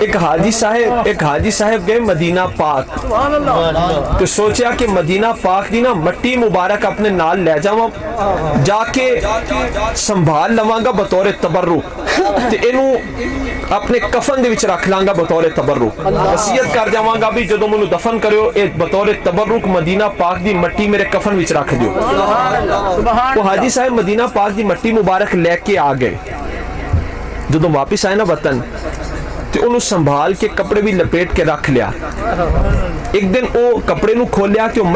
ایک حاجی صاحب گئے مدینہ پاک تو سوچیا کہ مدینہ پاک دی نا مٹی مبارک اپنے نال لے جاواں جا کے سنبھال لواں گا بطور تبرک تے اینو اپنے کفن دے وچ رکھ لاں گا بطور تبرک وصیت کر جاواں گا بھی جدوں مینوں دفن کریو اے بطور تبرک مدینہ پاک دی مٹی میرے کفن وچ رکھ دیو۔ وہ حاجی صاحب مدینہ پاک دی مٹی مبارک لے کے آ گئے، جدوں واپس آئے نا وطن تو انہوں سنبھال کے کپڑے بھی لپیٹ کے رکھ لیا۔ ایک دن وہ کپڑے نو کھولیا کہ وہ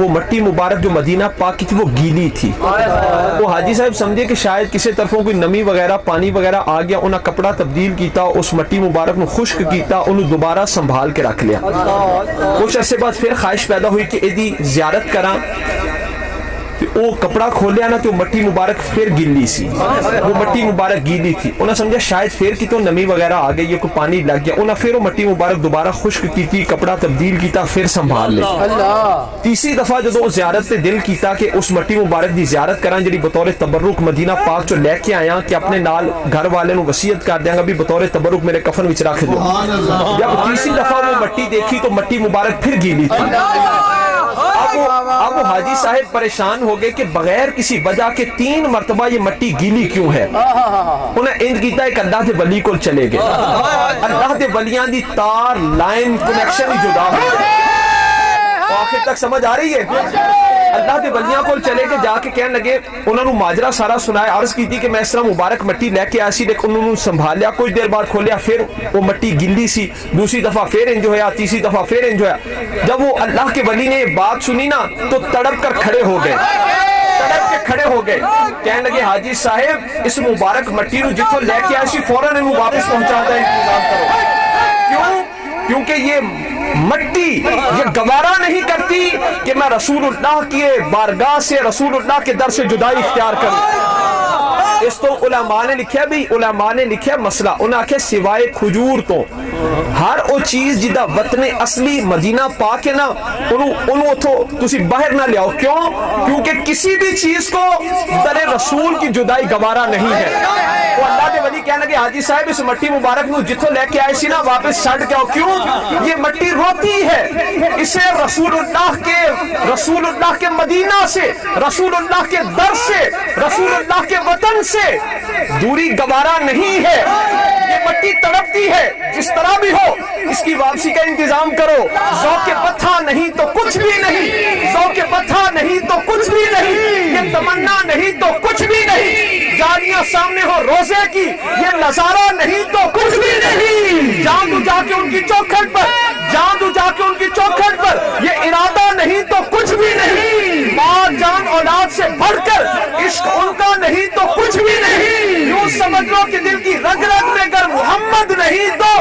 مٹی مبارک جو مدینہ پاک کی تھی وہ گیلی تھی۔ وہ حاجی صاحب سمجھے کہ شاید کسی طرفوں کوئی نمی وغیرہ پانی وغیرہ آ گیا، انہاں کپڑا تبدیل کیتا، اس مٹی مبارک نو خشک کیتا، انہوں دوبارہ سنبھال کے رکھ لیا۔ کچھ عرصے بعد پھر خواہش پیدا ہوئی کہ ایدی زیارت کراں، وہ کپڑا کھولیا نا تو مٹی مبارک پھر گیلی سی، وہ مٹی مبارک گیلی تھی۔ انہوں نے سمجھا شاید پھر کی تو نمی وغیرہ آ گئی، کوئی پانی لگ گیا، انہوں نے پھر وہ مٹی مبارک دوبارہ خشک کی، کپڑا تبدیل کیتا، پھر سنبھال لی۔ تیسری دفعہ جدو زیارت تے دل کیتا کہ اس مٹی مبارک دی زیارت کراں جڑی بطور تبرک مدینہ پاک جو لے کے آیا کہ اپنے نال گھر والے نو وصیت کر دیاں گا بھی بطور تبرک میرے کفن وچ رکھ دو۔ جب تیسری دفعہ وہ مٹی دیکھی تو مٹی مبارک پھر گیلی تھی۔ اب وہ حاجی صاحب پریشان ہو گئے کہ بغیر کسی وجہ کے 3 مرتبہ یہ مٹی گیلی کیوں ہے۔ انہیں انج کیتا ایک اللہ دے ولی کو چلے گئے، اللہ دے ولیاں دی تار لائن کنیکشن ہی جدا ہو گئے۔ آخر تک سمجھ آ رہی ہے؟ اللہ دے ولیاں کو چلے کے جا کے کہنے لگے، انہوں نے ماجرہ سارا سنایا، عرض کی تھی کہ میں اس طرح مبارک مٹی لے کے آئی سی، لیکن انہوں نے سنبھالیا، کچھ دیر بعد کھولیا پھر وہ مٹی گلی سی، دوسری دفعہ پھر انج ہویا، تیسری دفعہ پھر انج ہویا۔ جب وہ اللہ کے ولی نے بات سنی نا تو تڑپ کر کھڑے ہو گئے، کہنے لگے حاجی صاحب اس مبارک مٹی نو جتوں لے کے آئی سی فوراً انہوں واپس پہنچا دیں، انتظام کرو۔ کیوں؟ کیونکہ یہ مٹی یہ گوارا نہیں کرتی کہ میں رسول اللہ کی بارگاہ سے، رسول اللہ کے در سے جدائی اختیار کروں۔ اس تو علماء نے لکھیا مسئلہ، انہوں نے کہا سوائے کھجور تو ہر وہ چیز جدہ وطن اصلی مدینہ پاک ہے نا انہوں تو تسی باہر نہ لیاؤ۔ کیوں؟ کیونکہ کسی بھی چیز کو در رسول کی جدائی گوارا نہیں ہے۔ وہ اللہ دے ولی کہنے لگے حاجی صاحب اس مٹی مبارک نو جتوں لے کے آئے سی نا واپس چھڑ کے آؤ۔ کیوں؟ یہ مٹی روتی ہے، اسے رسول اللہ کے مدینہ سے، رسول اللہ کے در سے، رسول اللہ کے وطن سے دوری گوارا نہیں ہے۔ یہ مٹی تڑپتی ہے، جس طرح بھی ہو اس کی واپسی کا انتظام کرو۔ ذوق پتھا نہیں تو کچھ بھی نہیں، ذوق پتھا نہیں تو کچھ بھی نہیں، یہ تمنا نہیں تو کچھ بھی نہیں، جالیاں سامنے ہو روزے کی یہ نظارہ نہیں تو کچھ بھی نہیں، جان دو جا کے ان کی چوکھٹ پر، جان دو جا کے ان کی چوکھٹ پر، یہ ارادہ نہیں تو کچھ بھی نہیں، ماں جان اولاد سے بڑھ کر عشق ان کا نہیں تو کچھ بھی نہیں۔ یوں سمجھ لو کہ دل کی رگ رگ میں اگر محمد نہیں تو